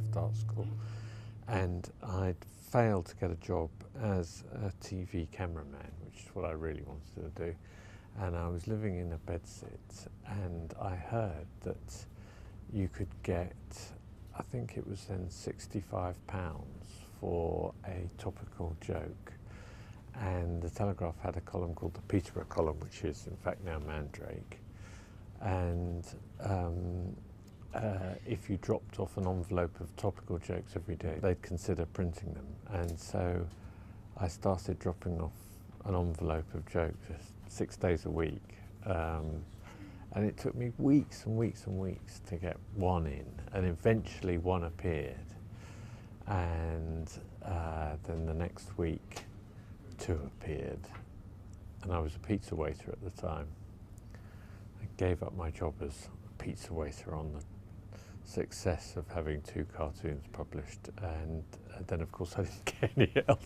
left art school, and I'd failed to get a job as a TV cameraman, which is what I really wanted to do. And I was living in a bedsit, and I heard that you could get, I think it was then £65 for a topical joke. And the Telegraph had a column called the Peterborough column, which is in fact now Mandrake. And if you dropped off an envelope of topical jokes every day, they'd consider printing them. And so I started dropping off an envelope of jokes 6 days a week. And it took me weeks and weeks and weeks to get one in, and eventually one appeared. And then the next week, two appeared. And I was a pizza waiter at the time. I gave up my job as a pizza waiter on the success of having 2 cartoons published, and then of course I didn't get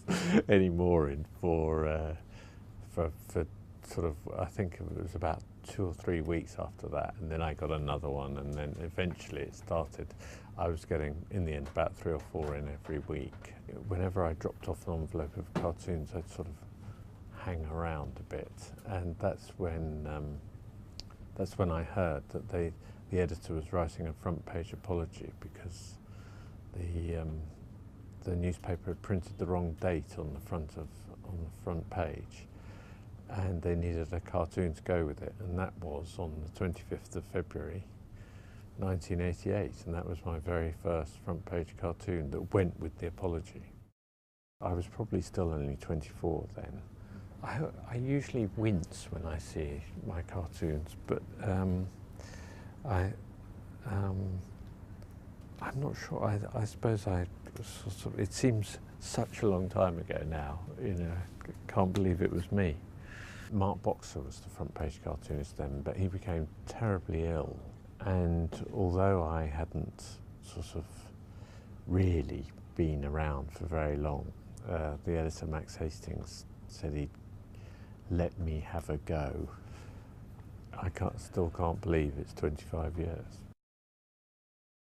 any more in for sort of, I think it was about 2 or 3 weeks after that, and then I got another one, and then eventually it started. I was getting, in the end, about 3 or 4 in every week. Whenever I dropped off an envelope of cartoons, I'd sort of hang around a bit, and that's when I heard that the editor was writing a front page apology because the newspaper had printed the wrong date on the front page, and they needed a cartoon to go with it, and that was on the 25th of February 1988, and that was my very first front page cartoon that went with the apology. I was probably still only 24 then. I usually wince when I see my cartoons, but I'm not sure. I suppose I sort of, it seems such a long time ago now, you know, can't believe it was me. Mark Boxer was the front page cartoonist then, but he became terribly ill, and although I hadn't sort of really been around for very long, the editor Max Hastings said he'd let me have a go. I still can't believe it's 25 years.